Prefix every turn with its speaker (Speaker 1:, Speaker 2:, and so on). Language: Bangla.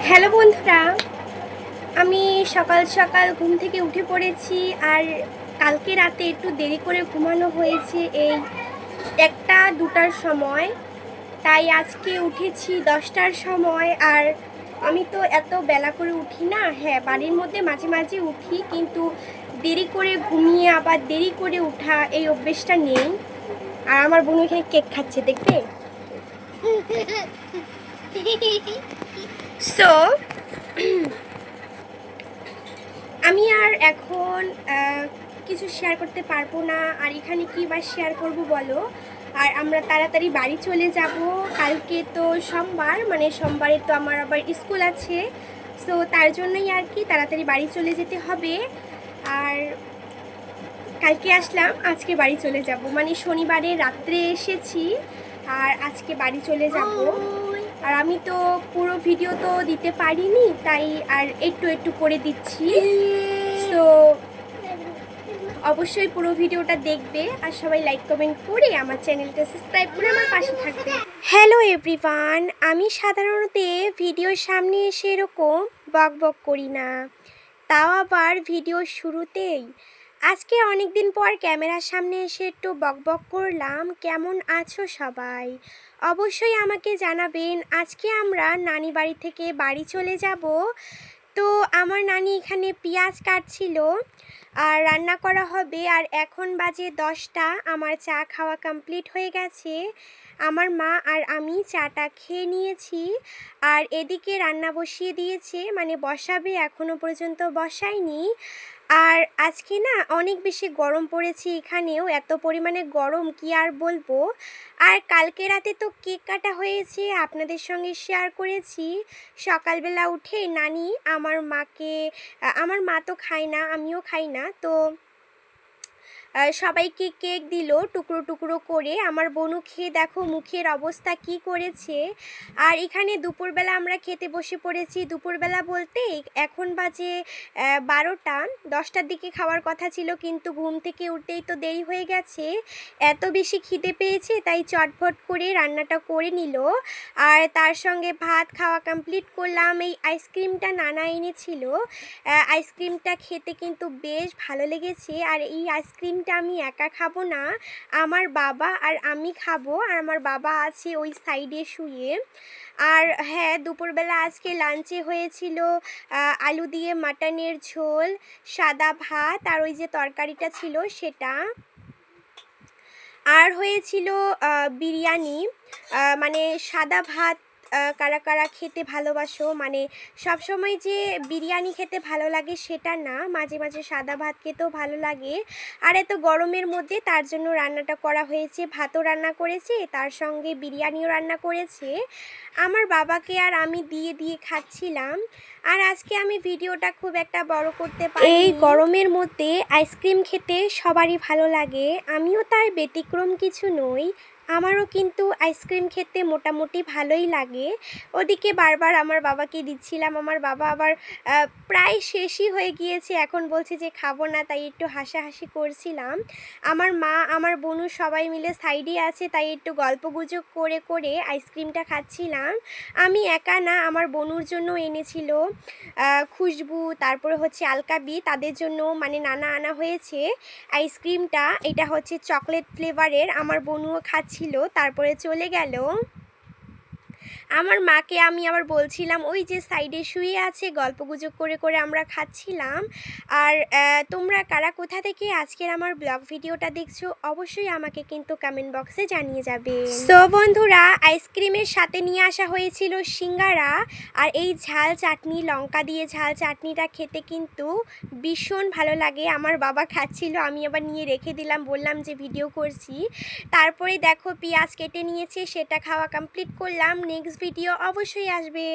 Speaker 1: হ্যালো বন্ধুরা, আমি সকাল সকাল ঘুম থেকে উঠে পড়েছি। আর কালকে রাতে একটু দেরি করে ঘুমানো হয়েছে, এই 1টা-2টার সময়। তাই আজকে উঠেছি 10টার সময়। আর আমি তো এত বেলা করে উঠি না। হ্যাঁ, বাড়ির মধ্যে মাঝে মাঝে উঠি, কিন্তু দেরি করে ঘুমিয়ে আবার দেরি করে উঠা এই অভ্যেসটা নেই। আর আমার বোন এখানে কেক খাচ্ছে, দেখবে। সো আমি আর এখন কিছু শেয়ার করতে পারবো না। আর এখানে কী বা শেয়ার করব বলো। আর আমরা তাড়াতাড়ি বাড়ি চলে যাব। কালকে তো সোমবার, মানে সোমবারে তো আমার আবার স্কুল আছে। সো তার জন্যই আর কি তাড়াতাড়ি বাড়ি চলে যেতে হবে। আর কালকে আসলাম, আজকে বাড়ি চলে যাব, মানে শনিবারে রাত্রে এসেছি আর আজকে বাড়ি চলে যাব। আর আমি তো পুরো ভিডিও তো দিতে পারিনি, তাই আর একটু একটু করে দিচ্ছি। তো অবশ্যই পুরো ভিডিওটা দেখবে আর সবাই লাইক কমেন্ট করে আমার চ্যানেলটা সাবস্ক্রাইব করে আমার পাশে থাকবে। হ্যালো এভরিওয়ান, আমি সাধারণত ভিডিওর সামনে এসে এরকম বক বক করি না, তাও আবার ভিডিওর শুরুতেই। আজকে অনেক দিন পর ক্যামেরার সামনে এসে একটু বক বক করলাম। কেমন আছো সবাই? অবশ্যই আমাকে জানাবেন। আজকে আমরা নানি বাড়ি থেকে বাড়ি চলে যাব। তো আমার নানি এখানে পেঁয়াজ কাটছিল আর রান্না করা হবে। আর এখন বাজে 10টা, আমার চা খাওয়া কমপ্লিট হয়ে গেছে। আমার মা আর আমি চাটা খেয়ে নিয়েছি। আর এদিকে রান্না বসিয়ে দিয়েছে, মানে বসাবে, এখনও পর্যন্ত বসায়নি। আর আজকে না অনেক বেশি গরম পড়েছে, এখানেও এত পরিমাণে গরম কি আর বলবো। আর কালকে রাতে তো কেক কাটা হয়েছে, আপনাদের সঙ্গে শেয়ার করেছি। সকালবেলা উঠে নানি আমার মা তো খায় না, আমিও খাই না, তো সবাইকে কেক দিল টুকরো টুকরো করে। আমার বোনও খেয়ে দেখো মুখের অবস্থা কি করেছে। আর এখানে দুপুরবেলা আমরা খেতে বসে পড়েছি। দুপুরবেলা বলতে এখন বাজে 12টা, 10টার দিকে খাওয়ার কথা ছিল, কিন্তু ঘুম থেকে উঠতেই তো দেরি হয়ে গেছে। এত বেশি খিদে পেয়েছে, তাই চটফট করে রান্নাটা করে নিল। আর তার সঙ্গে ভাত খাওয়া কমপ্লিট করলাম। এই আইসক্রিমটা নানা এনেছিল, আইসক্রিমটা খেতে কিন্তু বেশ ভালো লেগেছে। আর এই আইসক্রিমটা আমি একা খাবো না, আমার বাবা আর আমি খাবো। আর আমার বাবা আছে ওই সাইডে শুয়ে। আর হ্যাঁ, দুপুরবেলা আজকে লাঞ্চে হয়েছিল আলু দিয়ে মাটনের ঝোল, সাদা ভাত, আর ওই যে তরকারিটা ছিল সেটা। আর হয়েছিল বিরিয়ানি। মানে সাদা ভাত কারা কারা খেতে ভালোবাসো, মানে সবসময় যে বিরিয়ানি খেতে ভালো লাগে সেটা না, মাঝে মাঝে সাদা ভাত খেতেও ভালো লাগে। আর এত গরমের মধ্যে তার জন্য রান্নাটা করা হয়েছে। ভাতও রান্না করেছে, তার সঙ্গে বিরিয়ানিও রান্না করেছে। আমার বাবাকে আর আমি দিয়ে দিয়ে খাচ্ছিলাম। আর আজকে আমি ভিডিওটা খুব একটা বড় করতে পারি। এই গরমের মধ্যে আইসক্রিম খেতে সবারই ভালো লাগে, আমিও তার ব্যতিক্রম কিছু নই। আমারও কিন্তু আইসক্রিম খেতে মোটামুটি ভালোই লাগে। ওদিকে বারবার আমার বাবাকে দিচ্ছিলাম, আমার বাবা আবার প্রায় শেষই হয়ে গিয়েছে, এখন বলছে যে খাবো না, তাই একটু হাসাহাসি করছিলাম। আমার মা, আমার বোনু সবাই মিলে সাইডে আছে, তাই একটু গল্পগুজব করে করে আইসক্রিমটা খাচ্ছিলাম। আমি একা না, আমার বোনুর জন্য এনেছিল খুশবু, তারপরে হচ্ছে আলকাবি, তাদের জন্য মানে নানা আনা হয়েছে আইসক্রিমটা। এটা হচ্ছে চকলেট ফ্লেভারের, আমার বোনুও খাচ্ছিল, তারপরে চলে গেল। আমার মাকে আমি আবার বলছিলাম, ওই যে সাইডে শুয়ে আছে, গল্পগুজব করে করে আমরা খাচ্ছিলাম। আর তোমরা কারা কোথা থেকে আজকের আমার ব্লগ ভিডিওটা দেখছো অবশ্যই আমাকে কিন্তু কমেন্ট বক্সে জানিয়ে যাবে। সো বন্ধুরা, আইসক্রিমের সাথে নিয়ে আসা হয়েছিল সিঙ্গারা আর এই ঝাল চাটনি, লঙ্কা দিয়ে ঝাল চাটনিটা খেতে কিন্তু ভীষণ ভালো লাগে। আমার বাবা খাচ্ছিল, আমি আবার নিয়ে রেখে দিলাম, বললাম যে ভিডিও করছি। তারপরে দেখো পেঁয়াজ কেটে নিয়েছে, সেটা খাওয়া কমপ্লিট করলাম। নেক্সট ভিডিও অবশ্যই আসবে।